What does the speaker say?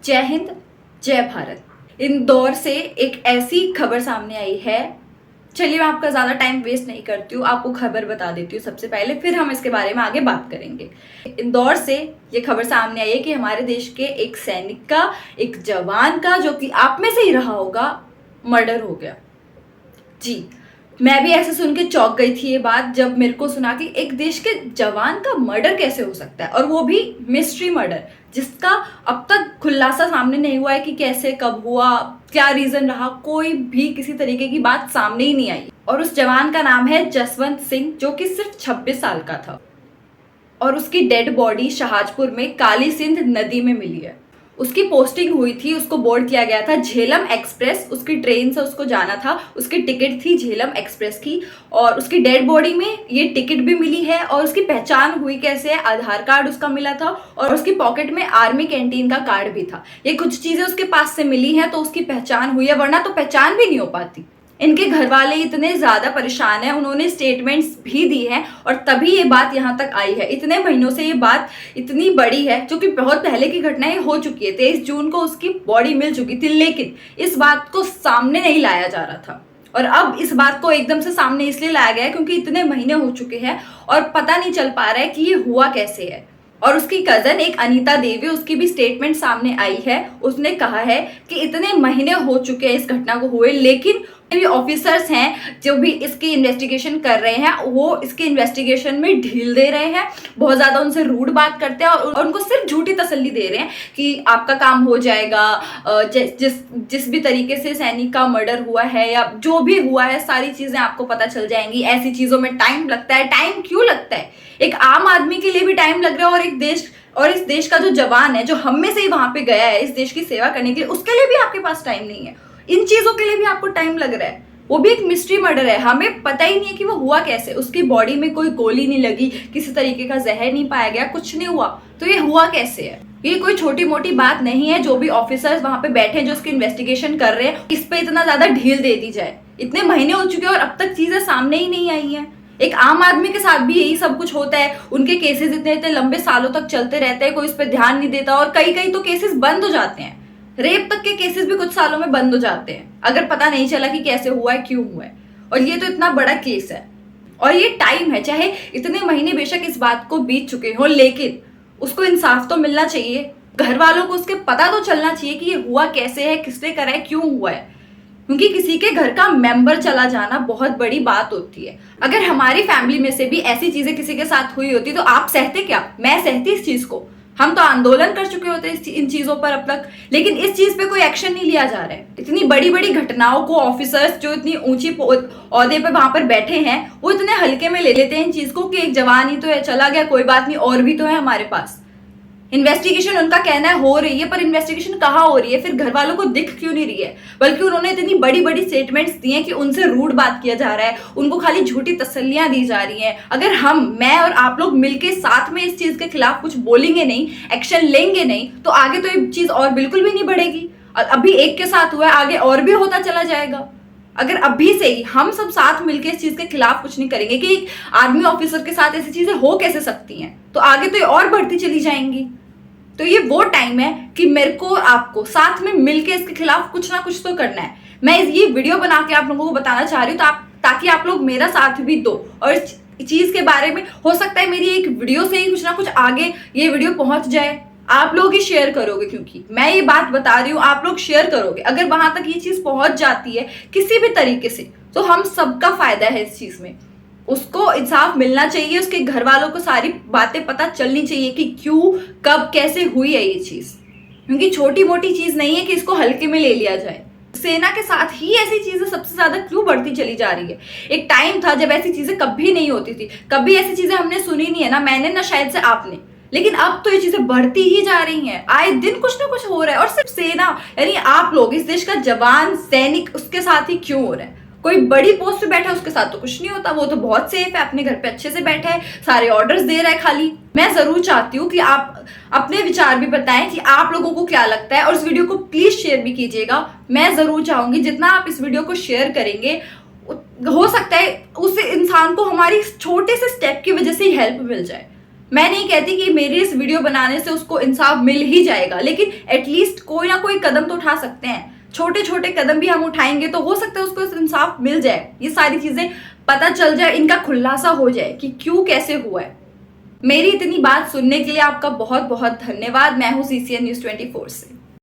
जय हिंद, जय भारत। इंदौर से एक ऐसी खबर सामने आई है। चलिए, मैं आपका ज़्यादा टाइम वेस्ट नहीं करती हूँ, आपको खबर बता देती हूँ सबसे पहले, फिर हम इसके बारे में आगे बात करेंगे। इंदौर से ये खबर सामने आई है कि हमारे देश के एक सैनिक का, एक जवान का, जो कि आप में से ही रहा होगा, मर्डर हो गया। जी, मैं भी ऐसे सुन के चौंक गई थी ये बात जब मेरे को सुना कि एक देश के जवान का मर्डर कैसे हो सकता है, और वो भी मिस्ट्री मर्डर, जिसका अब तक खुलासा सामने नहीं हुआ है कि कैसे, कब हुआ, क्या रीजन रहा। कोई भी किसी तरीके की बात सामने ही नहीं आई। और उस जवान का नाम है जसवंत सिंह, जो कि सिर्फ 26 साल का था, और उसकी डेड बॉडी शाहजपुर में काली सिंध नदी में मिली है। उसकी पोस्टिंग हुई थी, उसको बोर्ड किया गया था झेलम एक्सप्रेस, उसकी ट्रेन से उसको जाना था, उसकी टिकट थी झेलम एक्सप्रेस की, और उसकी डेड बॉडी में ये टिकट भी मिली है। और उसकी पहचान हुई कैसे है, आधार कार्ड उसका मिला था, और उसकी पॉकेट में आर्मी कैंटीन का कार्ड भी था। ये कुछ चीजें उसके पास से मिली हैं तो उसकी पहचान हुई है, वरना तो पहचान भी नहीं हो पाती। इनके घर वाले इतने ज्यादा परेशान हैं, उन्होंने स्टेटमेंट्स भी दी हैं, और तभी ये बात यहाँ तक आई है। इतने महीनों से ये बात इतनी बड़ी है, जो कि बहुत पहले की घटना हो चुकी है। 23 जून को उसकी बॉडी मिल चुकी थी, लेकिन इस बात को सामने नहीं लाया जा रहा था। और अब इस बात को एकदम से सामने इसलिए लाया गया है क्योंकि इतने महीने हो चुके हैं और पता नहीं चल पा रहा है कि ये हुआ कैसे है। और उसकी कजन एक अनीता देवी, उसकी भी स्टेटमेंट सामने आई है। उसने कहा है कि इतने महीने हो चुके हैं इस घटना को हुए, लेकिन भी ऑफिसर्स हैं जो भी इसकी इन्वेस्टिगेशन कर रहे हैं, वो इसके इन्वेस्टिगेशन में ढील दे रहे हैं, बहुत ज्यादा उनसे रूड बात करते हैं, और उनको सिर्फ झूठी तसल्ली दे रहे हैं कि आपका काम हो जाएगा। जिस भी तरीके से सैनिक का मर्डर हुआ है या जो भी हुआ है, सारी चीजें आपको पता चल जाएंगी। ऐसी चीजों में टाइम लगता है। टाइम क्यों लगता है? एक आम आदमी के लिए भी टाइम लग रहा है, और इस देश का जो जवान है, जो हम में से ही वहां पे गया है इस देश की सेवा करने के लिए, उसके लिए भी आपके पास टाइम नहीं है। इन चीजों के लिए भी आपको टाइम लग रहा है। वो भी एक मिस्ट्री मर्डर है, हमें पता ही नहीं है कि वो हुआ कैसे। उसकी बॉडी में कोई गोली नहीं लगी, किसी तरीके का जहर नहीं पाया गया, कुछ नहीं हुआ, तो ये हुआ कैसे है? ये कोई छोटी मोटी बात नहीं है। जो भी ऑफिसर्स वहां पे बैठे हैं, जो उसकी इन्वेस्टिगेशन कर रहे हैं, इस पे इतना ज्यादा ढील दे दी जाए। इतने महीने हो चुके हैं और अब तक चीजें सामने ही नहीं आई हैं। एक आम आदमी के साथ भी यही सब कुछ होता है। उनके केसेस इतने इतने लंबे सालों तक चलते रहते हैं, कोई इस पर ध्यान नहीं देता, और कई कई तो केसेस बंद हो जाते हैं। रेप तक के केसेस भी कुछ सालों में बंद हो जाते हैं, अगर पता नहीं चला कि कैसे हुआ है, क्यों हुआ है। और ये तो इतना बड़ा केस है, और ये टाइम है। चाहे इतने महीने बेशक इस बात को बीत चुके हो, लेकिन उसको इंसाफ तो मिलना चाहिए। घर वालों को उसके पता तो चलना चाहिए कि ये हुआ कैसे है, किसने करा है, क्यों हुआ है। क्योंकि किसी के घर का मेंबर चला जाना बहुत बड़ी बात होती है। अगर हमारी फैमिली में से भी ऐसी चीजें किसी के साथ हुई होती तो आप सहते क्या? मैं सहती इस चीज को। हम तो आंदोलन कर चुके होते इन चीजों पर अब तक, लेकिन इस चीज पे कोई एक्शन नहीं लिया जा रहा है। इतनी बड़ी बड़ी घटनाओं को ऑफिसर्स जो इतनी ऊंची ओहदे पे वहां पर बैठे हैं, वो इतने हल्के में ले लेते हैं इन चीज को कि एक जवान ही तो है, चला गया, कोई बात नहीं, और भी तो है हमारे पास। इन्वेस्टिगेशन उनका कहना है हो रही है, पर इन्वेस्टिगेशन कहाँ हो रही है? फिर घर वालों को दिख क्यों नहीं रही है? बल्कि उन्होंने इतनी बड़ी बड़ी स्टेटमेंट्स दी हैं कि उनसे रूड बात किया जा रहा है, उनको खाली झूठी तसल्लियां दी जा रही हैं। अगर मैं और आप लोग मिलके साथ में इस चीज के खिलाफ कुछ बोलेंगे नहीं, एक्शन लेंगे नहीं, तो आगे तो ये चीज और बिल्कुल भी नहीं बढ़ेगी। और अभी एक के साथ हुआ है, आगे और भी होता चला जाएगा। अगर अभी से ही हम सब साथ मिलकर इस चीज के खिलाफ कुछ नहीं करेंगे कि आर्मी ऑफिसर के साथ ऐसी चीजें हो कैसे सकती हैं, तो आगे तो ये और बढ़ती चली जाएंगी। तो ये वो टाइम है कि मेरे को आपको साथ में मिलके इसके खिलाफ कुछ ना कुछ तो करना है। मैं ये वीडियो बना के आप लोगों को बताना चाह रही हूँ, ताकि आप लोग मेरा साथ भी दो, और इस चीज के बारे में हो सकता है मेरी एक वीडियो से ही कुछ ना कुछ आगे ये वीडियो पहुंच जाए। आप लोग ही शेयर करोगे, क्योंकि मैं ये बात बता रही हूँ, आप लोग शेयर करोगे। अगर वहां तक ये चीज पहुंच जाती है किसी भी तरीके से, तो हम सबका फायदा है इस चीज में। उसको इंसाफ मिलना चाहिए, उसके घर वालों को सारी बातें पता चलनी चाहिए कि क्यों, कब, कैसे हुई है ये चीज। क्योंकि छोटी मोटी चीज नहीं है कि इसको हल्के में ले लिया जाए। सेना के साथ ही ऐसी चीजें सबसे ज्यादा क्यों बढ़ती चली जा रही है? एक टाइम था जब ऐसी चीजें कभी नहीं होती थी, कभी ऐसी चीजें हमने सुनी नहीं है, ना मैंने ना शायद से आपने। लेकिन अब तो ये चीजें बढ़ती ही जा रही हैं, आए दिन कुछ ना कुछ हो रहा है। और सिर्फ सेना यानी आप लोग, इस देश का जवान, सैनिक, उसके साथ ही क्यों हो रहा है? कोई बड़ी पोस्ट पे बैठा है उसके साथ तो कुछ नहीं होता, वो तो बहुत सेफ है, अपने घर पे अच्छे से बैठा है, सारे ऑर्डर्स दे रहा है खाली। मैं जरूर चाहती हूँ कि आप अपने विचार भी बताएं कि आप लोगों को क्या लगता है, और इस वीडियो को प्लीज शेयर भी कीजिएगा। मैं जरूर चाहूंगी जितना आप इस वीडियो को शेयर करेंगे, हो सकता है उस इंसान को हमारी छोटे से स्टेप की वजह से ही हेल्प मिल जाए। मैं नहीं कहती कि मेरी इस वीडियो बनाने से उसको इंसाफ मिल ही जाएगा, लेकिन एटलीस्ट कोई ना कोई कदम तो उठा सकते हैं। छोटे छोटे कदम भी हम उठाएंगे तो हो सकता है उसको इंसाफ मिल जाए, ये सारी चीजें पता चल जाए, इनका खुलासा हो जाए कि क्यों कैसे हुआ है। मेरी इतनी बात सुनने के लिए आपका बहुत बहुत धन्यवाद। मैं हूं CCN News 24 से।